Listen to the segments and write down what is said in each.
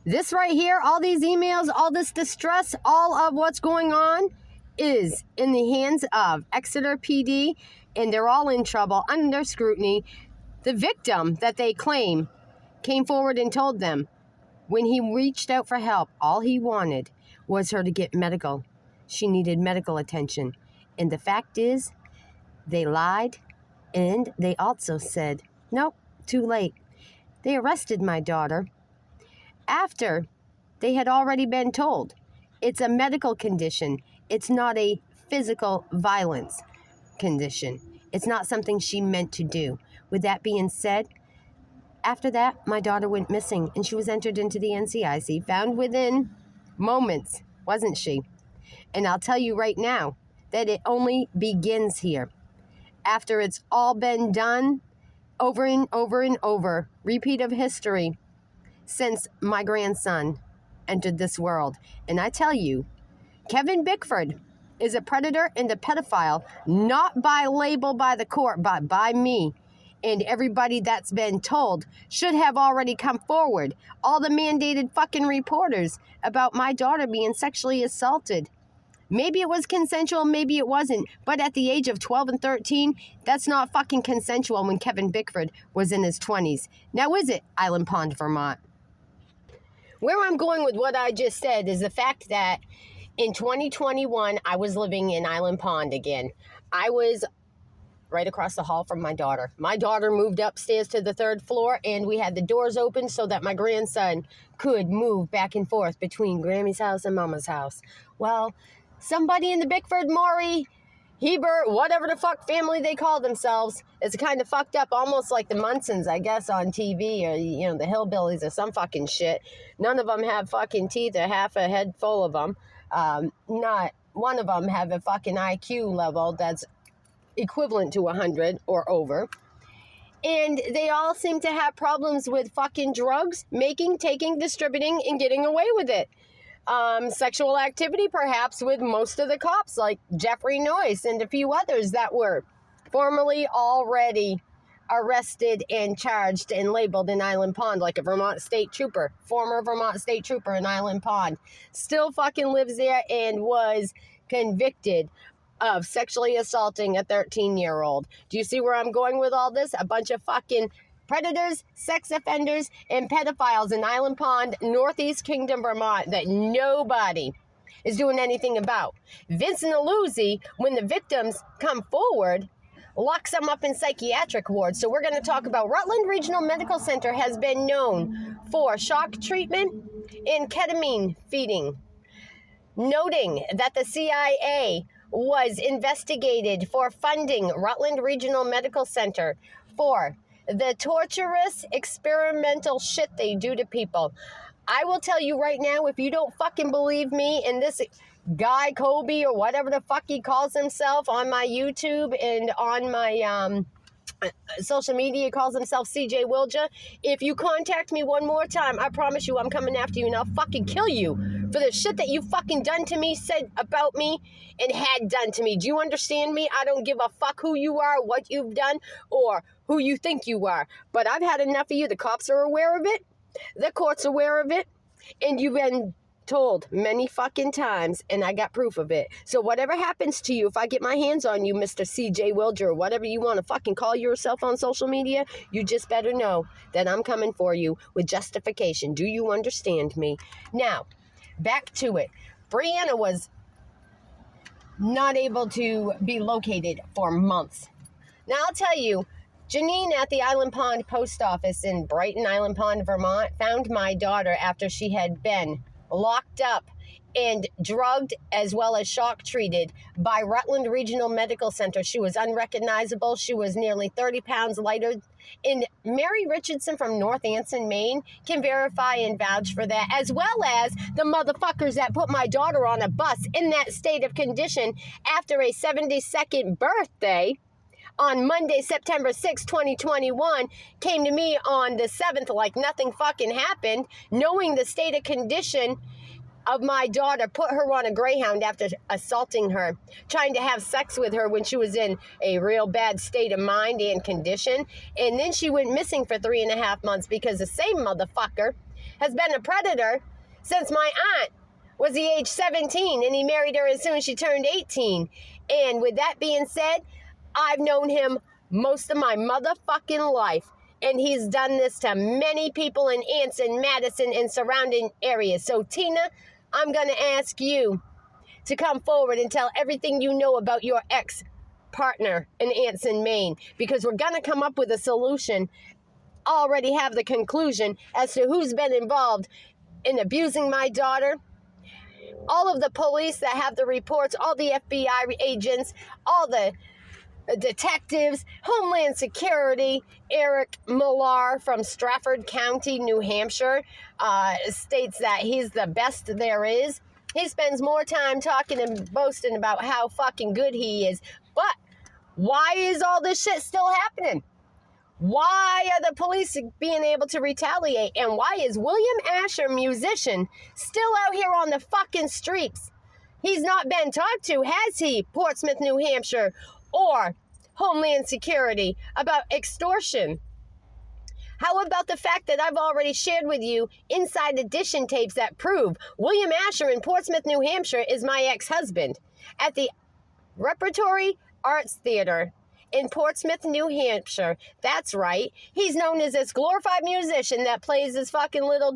This right here, all these emails, all this distress, all of what's going on is in the hands of Exeter PD, and they're all in trouble, under scrutiny. The victim that they claim came forward and told them when he reached out for help, all he wanted was her to get medical. She needed medical attention. And the fact is, they lied, and they also said, nope, too late. They arrested my daughter after they had already been told it's a medical condition. It's not a physical violence condition. It's not something she meant to do. With that being said, after that, my daughter went missing and she was entered into the NCIC, found within moments, wasn't she? And I'll tell you right now that it only begins here. After it's all been done over and over and over, repeat of history, since my grandson entered this world. And I tell you, Kevin Bickford is a predator and a pedophile, not by label by the court, but by me. And everybody that's been told should have already come forward. All the mandated fucking reporters about my daughter being sexually assaulted. Maybe it was consensual, maybe it wasn't. But at the age of 12 and 13, that's not fucking consensual when Kevin Bickford was in his 20s. Now is it, Island Pond, Vermont? Where I'm going with what I just said is the fact that in 2021, I was living in Island Pond again. I was right across the hall from my daughter. My daughter moved upstairs to the 3rd floor, and we had the doors open so that my grandson could move back and forth between Grammy's house and Mama's house. Well, somebody in the Bickford, Maury, Hebert, whatever the fuck family they call themselves, is kind of fucked up, almost like the Munsons, I guess, on TV, or, the Hillbillies or some fucking shit. None of them have fucking teeth or half a head full of them. Not one of them have a fucking IQ level that's equivalent to 100 or over. And they all seem to have problems with fucking drugs, making, taking, distributing, and getting away with it. Sexual activity, perhaps, with most of the cops, like Jeffrey Noyce and a few others that were formerly already arrested and charged and labeled in Island Pond, like a Vermont state trooper, former Vermont state trooper in Island Pond, still fucking lives there and was convicted of sexually assaulting a 13-year-old. Do you see where I'm going with all this? A bunch of fucking predators, sex offenders, and pedophiles in Island Pond, Northeast Kingdom, Vermont, that nobody is doing anything about. Vincent Aluzzi, when the victims come forward, locks them up in psychiatric wards. So we're going to talk about Rutland Regional Medical Center has been known for shock treatment and ketamine feeding, noting that the CIA was investigated for funding Rutland Regional Medical Center for the torturous experimental shit they do to people. I will tell you right now, if you don't fucking believe me, and this guy Kobe or whatever the fuck he calls himself on my YouTube and on my social media, calls himself CJ Wilja. If you contact me one more time, I promise you I'm coming after you and I'll fucking kill you for the shit that you fucking done to me, said about me, and had done to me. Do you understand me? I don't give a fuck who you are, what you've done, or who you think you are. But I've had enough of you. The cops are aware of it. The court's aware of it. And you've been told many fucking times, and I got proof of it. So whatever happens to you, if I get my hands on you, Mr. CJ Wilger, or whatever you want to fucking call yourself on social media, you just better know that I'm coming for you with justification. Do you understand me? Now, back to it. Brianna was not able to be located for months. Now, I'll tell you, Janine at the Island Pond Post Office in Brighton, Island Pond, Vermont, found my daughter after she had been locked up and drugged as well as shock treated by Rutland Regional Medical Center. She was unrecognizable. She was nearly 30 pounds lighter. And Mary Richardson from North Anson, Maine, can verify and vouch for that, as well as the motherfuckers that put my daughter on a bus in that state of condition after a 72nd birthday on Monday, September 6, 2021, came to me on the 7th like nothing fucking happened, knowing the state of condition of my daughter, put her on a Greyhound after assaulting her, trying to have sex with her when she was in a real bad state of mind and condition. And then she went missing for 3.5 months because the same motherfucker has been a predator since my aunt was the age 17, and he married her as soon as she turned 18. And with that being said, I've known him most of my motherfucking life. And he's done this to many people in Anson, Madison, and surrounding areas. So, Tina, I'm going to ask you to come forward and tell everything you know about your ex-partner in Anson, Maine. Because we're going to come up with a solution, already have the conclusion as to who's been involved in abusing my daughter. All of the police that have the reports, all the FBI agents, all the detectives, Homeland Security, Eric Millar from Stratford County, New Hampshire, states that he's the best there is. He spends more time talking and boasting about how fucking good he is. But why is all this shit still happening? Why are the police being able to retaliate? And why is William Asher, musician, still out here on the fucking streets? He's not been talked to, has he, Portsmouth, New Hampshire, or Homeland Security, about extortion? How about the fact that I've already shared with you Inside Edition tapes that prove William Asher in Portsmouth, New Hampshire is my ex-husband at the Repertory Arts Theater in Portsmouth, New Hampshire. That's right. He's known as this glorified musician that plays this fucking little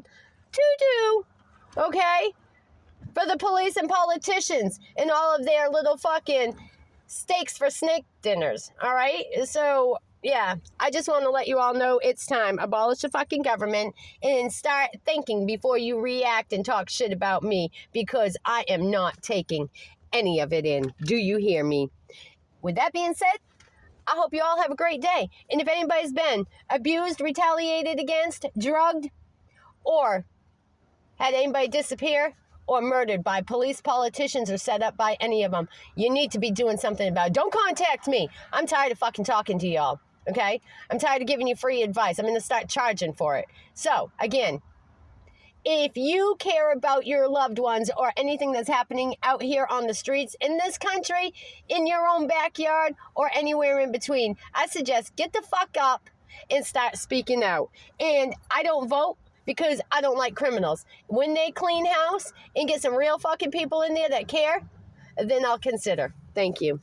doo-doo, okay, for the police and politicians and all of their little fucking steaks for snake dinners, all right? So, yeah, I just want to let you all know it's time. Abolish the fucking government and start thinking before you react and talk shit about me, because I am not taking any of it in. Do you hear me? With that being said, I hope you all have a great day. And if anybody's been abused, retaliated against, drugged, or had anybody disappear or murdered by police, politicians, or set up by any of them, you need to be doing something about it. Don't contact me. I'm tired of fucking talking to y'all, okay? I'm tired of giving you free advice. I'm going to start charging for it. So, again, if you care about your loved ones or anything that's happening out here on the streets in this country, in your own backyard, or anywhere in between, I suggest get the fuck up and start speaking out. And I don't vote because I don't like criminals. When they clean house and get some real fucking people in there that care, then I'll consider. Thank you.